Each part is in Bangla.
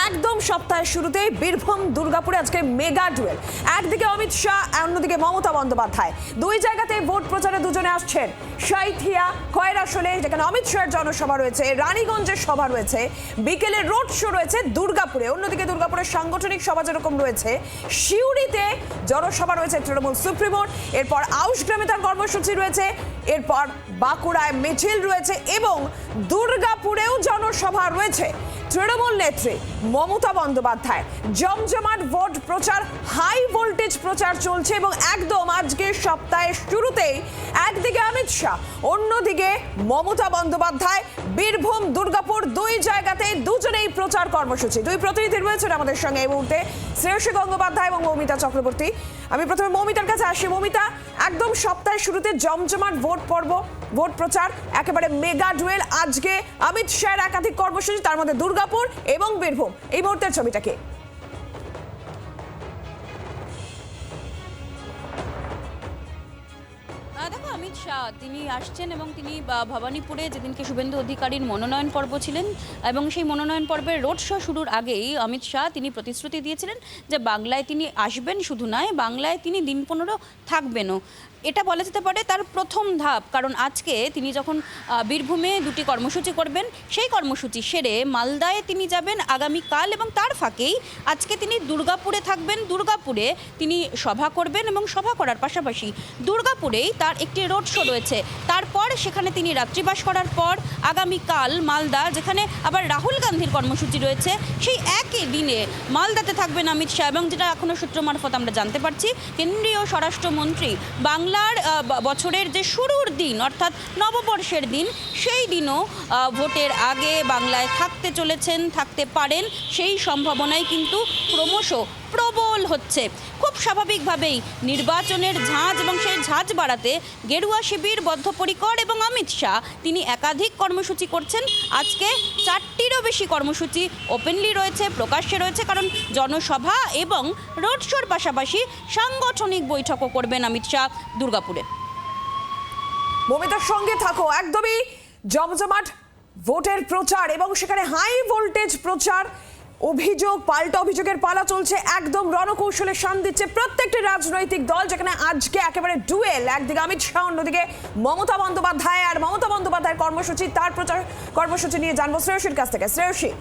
একদম সপ্তাহের শুরুতে বীরভূম দুর্গাপুরে আজকে মেগা ডুয়েল। একদিকে অমিত শাহ, অন্যদিকে মমতা বন্দ্যোপাধ্যায়। দুই জায়গাতে ভোট প্রচারে দুজনে আসছেন। সাঁইথিয়া খয়রাশোলে, যেখানে অমিত শাহের জনসভা রয়েছে, রানীগঞ্জের সভা রয়েছে, বিকেলে রোড শো রয়েছে দুর্গাপুরে। অন্যদিকে দুর্গাপুরের সাংগঠনিক সভা যেরকম রয়েছে, সিউড়িতে জনসভা রয়েছে তৃণমূল সুপ্রিমোর। এরপর আউশগ্রামে তার কর্মসূচি রয়েছে, এরপর বাঁকুড়ায় মিছিল রয়েছে এবং দুর্গাপুরেও জনসভা রয়েছে তৃণমূল নেত্রী মমতা বন্দ্যোপাধ্যায়। জমজমাট ভোট প্রচার, হাই ভোল্টেজ প্রচার চলছে এবং একদম আজকের সপ্তাহের শুরুতেই একদিকে অমিত শাহ, অন্যদিকে মমতা বন্দ্যোপাধ্যায়। বীরভূম দুর্গাপুর দুই জায়গাতে দুজনেই প্রচার কর্মসূচি। দুই প্রতিনিধি রয়েছেন আমাদের সঙ্গে এই মুহূর্তে, শ্রেয়সী গঙ্গোপাধ্যায় এবং মৌমিতা চক্রবর্তী। আমি প্রথমে মৌমিতার কাছে আসি। মৌমিতা, একদম সপ্তাহের শুরুতে জমজমাট ভোট পর্ব, ভোট প্রচার, একেবারে মেগা ডুয়েল। আজকে অমিত শাহের একাধিক কর্মসূচি, তার মধ্যে দুর্গাপুর এবং বীরভূম। এই মুহূর্তের ছবিটাকে দেখো, অমিত শাহ তিনি আসছেন এবং তিনি ভবানীপুরে যেদিনকে শুভেন্দু অধিকারীর মনোনয়ন পর্ব ছিলেন এবং সেই মনোনয়ন পর্বের রোড শো শুরুর আগেই অমিত শাহ তিনি প্রতিশ্রুতি দিয়েছিলেন যে বাংলায় তিনি আসবেন, শুধু নয় বাংলায় তিনি দিন 15 থাকবেনও। এটা বলা যেতে পারে তার প্রথম ধাপ, কারণ আজকে তিনি যখন বীরভূমে দুটি কর্মসূচি করবেন, সেই কর্মসূচি সেরে মালদায় তিনি যাবেন আগামীকাল এবং তার ফাঁকেই আজকে তিনি দুর্গাপুরে থাকবেন। দুর্গাপুরে তিনি সভা করবেন এবং সভা করার পাশাপাশি দুর্গাপুরেই তার একটি রোড শো রয়েছে। তারপর সেখানে তিনি রাত্রিবাস করার পর আগামীকাল মালদা, যেখানে আবার রাহুল গান্ধীর কর্মসূচি রয়েছে, সেই একই দিনে মালদাতে থাকবেন অমিত শাহ। এবং যেটা এখনও সূত্র মারফত আমরা জানতে পারছি, কেন্দ্রীয় স্বরাষ্ট্রমন্ত্রী বাংলার বছরের যে শুরুর দিন অর্থাৎ নববর্ষের দিন, সেই দিনও ভোটের আগে বাংলায় থাকতে চলেছেন, থাকতে পারেন, সেই সম্ভাবনাই কিন্তু ক্রমশ প্রবল হচ্ছে। খুব স্বাভাবিকভাবেই নির্বাচনের ঝাঁজ এবং সেই ঝাঁজ বাড়াতে গেরুয়া শিবির বদ্ধপরিকর এবং অমিত শাহ তিনি একাধিক কর্মসূচি করছেন। আজকে 4টিরও বেশি কর্মসূচি ওপেনলি রয়েছে, প্রকাশ্যে রয়েছে, কারণ জনসভা এবং রোড শোর পাশাপাশি সাংগঠনিক বৈঠকও করবেন অমিত শাহ দুর্গাপুরে। মমিতার সঙ্গে থাকো। একদমই জমজমাট ভোটের প্রচার এবং সেখানে হাই ভোল্টেজ প্রচার। অভিযোগ, পাল্টা অভিযোগের পালা চলছে। একদম রণকৌশলে শান দিচ্ছে প্রত্যেকটি রাজনৈতিক দল, যেখানে আজকে একেবারে ডুয়েল। একদিকে অমিত শাহ, অন্যদিকে মমতা বন্দ্যোপাধ্যায়। আর মমতা বন্দ্যোপাধ্যায়ের কর্মসূচি, তার প্রচার কর্মসূচি নিয়ে জানবো শ্রেয়সীর কাছ থেকে। শ্রেয়সী,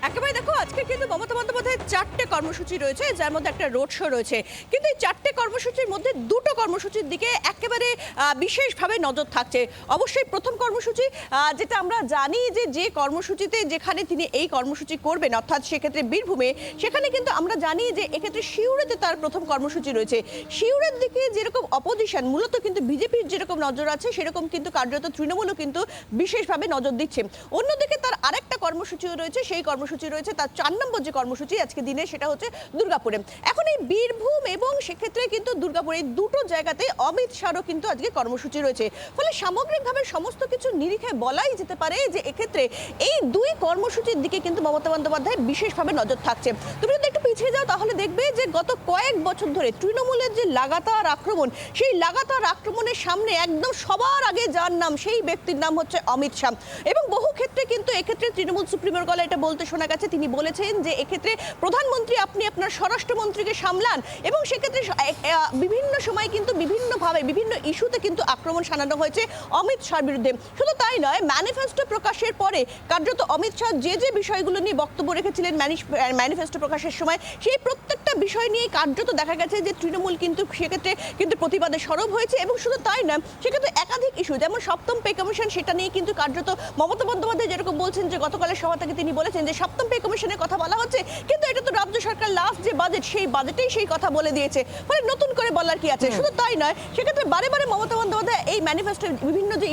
একেবারে দেখো, আজকে কিন্তু মমতা বন্দ্যোপাধ্যায়ের 4টে কর্মসূচি রয়েছে, যার মধ্যে একটা রোড শো রয়েছে। কিন্তু এই 4টে কর্মসূচির মধ্যে 2টো কর্মসূচির দিকে একেবারে বিশেষভাবে নজর থাকছে। অবশ্যই প্রথম কর্মসূচি, যেটা আমরা জানি যে কর্মসূচিতে যেখানে তিনি এই কর্মসূচি করবেন, অর্থাৎ সেক্ষেত্রে বীরভূমে, সেখানে কিন্তু আমরা জানি যে এক্ষেত্রে সিউড়িতে তার প্রথম কর্মসূচি রয়েছে। সিউড়ির দিকে যেরকম অপোজিশন, মূলত কিন্তু বিজেপির যেরকম নজর আছে, সেরকম কিন্তু কার্যত তৃণমূলও কিন্তু বিশেষভাবে নজর দিচ্ছে। অন্যদিকে তার আরেকটা কর্মসূচিও রয়েছে, সেই কর্মসূচি রয়েছে তার 4 নম্বর যে কর্মসূচি আজকে দিনে, সেটা হচ্ছে দুর্গাপুরে। এখন এই বীরভূম এবং সেক্ষেত্রে কিন্তু দুর্গাপুরে, এই দুটো জায়গাতে অমিত শাহরও কিন্তু আজকে কর্মসূচি রয়েছে। ফলে সামগ্রিকভাবে সমস্ত কিছু নিরিখে বলাই যেতে পারে যে এক্ষেত্রে এই দুই কর্মসূচির দিকে কিন্তু মমতা বন্দ্যোপাধ্যায় বিশেষভাবে নজর থাকছে। তুমি যদি একটু পিছিয়ে যাও তাহলে দেখবে যে গত কয়েক বছর ধরে তৃণমূলের যে লাগাতার আক্রমণ, সেই লাগাতার আক্রমণের সামনে একদম সবার আগে যার নাম, সেই ব্যক্তির নাম হচ্ছে অমিত শাহ। এবং বহু ক্ষেত্রে কিন্তু এক্ষেত্রে তৃণমূল সুপ্রিমোর গলায় এটা বলতে শোনা গেছে, তিনি বলেছেন যে এক্ষেত্রে প্রধানমন্ত্রী আপনি আপনার স্বরাষ্ট্রমন্ত্রীকে সামলান। এবং সেক্ষেত্রে বিভিন্ন সময় কিন্তু বিভিন্নভাবে বিভিন্ন ইস্যুতে কিন্তু আক্রমণ শানানো হয়েছে অমিত শাহর বিরুদ্ধে। শুধু তাই নয়, ম্যানিফেস্টো প্রকাশের পরে কার্যত অমিত শাহ যে বিষয়গুলো নিয়ে বক্তব্য রেখেছিলেন ম্যানিফেস্টো প্রকাশের সময়, সেই প্রত্যেকটা বিষয় নিয়ে কার্যত দেখা গেছে যে তৃণমূল কিন্তু সেক্ষেত্রে কিন্তু প্রতিবাদে সরব হয়েছে। এবং শুধু তাই নয়, সেক্ষেত্রে একাধিক ইস্যু, যেমন 7ম পে কমিশন, সেটা নিয়ে কিন্তু কার্যত মমতা বন্দ্যোপাধ্যায় যেরকম বলছেন যে গতকালের সভা থেকে তিনি বলেছেন যে 7ম পে কমিশনের কথা বলা হচ্ছে, কিন্তু এটা তো রাজ্য সরকার লাস্ট যে বাজেট, সেই বাজেটেই সেই কথা বলে দিয়েছে। ফলে নতুন করে বলার কি আছে? শুধু তাই নয়, সেক্ষেত্রে বারে বারে মমতা বন্দ্যোপাধ্যায় এই ম্যানিফেস্টোর বিভিন্ন যে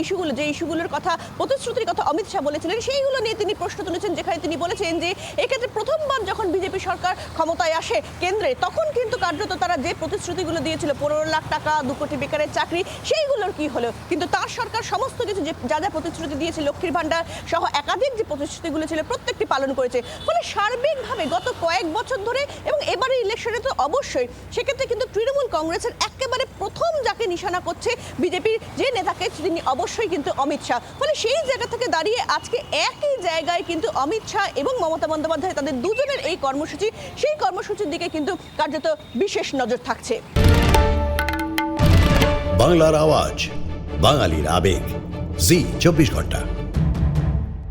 ইস্যুগুলোর কথা, প্রতিশ্রুতির কথা অমিত শাহ বলেছিলেন, সেইগুলো নিয়ে তিনি প্রশ্ন তুলেছেন, যেখানে তিনি বলেছেন যে এক্ষেত্রে প্রথমবার যখন বিজেপি সরকার ক্ষমতায় আসে, কেন্দ্রে, তখন কিন্তু কার্যত তারা যে প্রতিশ্রুতিগুলো দিয়েছিল 15 লাখ টাকা, 2 কোটি বেকারের চাকরি, সেইগুলোর কি হলো? কিন্তু তার সরকার সমস্ত কিছু যা যা প্রতিশ্রুতি দিয়েছে, লক্ষ্মীর ভান্ডার সহ একাধিক যে প্রতিশ্রুতিগুলো ছিল প্রত্যেকটি পালন করেছে। ফলে সার্বিকভাবে গত কয়েক বছর ধরে এবং এবারে ইলেকশনে তো অবশ্যই, সেক্ষেত্রে কিন্তু তৃণমূল কংগ্রেসের একেবারে প্রথম যাকে নিশানা করছে বিজেপির যে নেতাকে, তিনি অবশ্যই কিন্তু অমিত শাহ। ফলে সেই জায়গা থেকে দাঁড়িয়ে আজকে একই জায়গায় কিন্তু অমিত শাহ এবং মমতা বন্দ্যোপাধ্যায়, তাদের দুজনের এই কর্মসূচি, সেই কর্মসূচির দিকে কিন্তু কার্যত বিশেষ নজর থাকছে। বাংলার আওয়াজ, বাঙালির আবেগ, জি 24 ঘন্টা।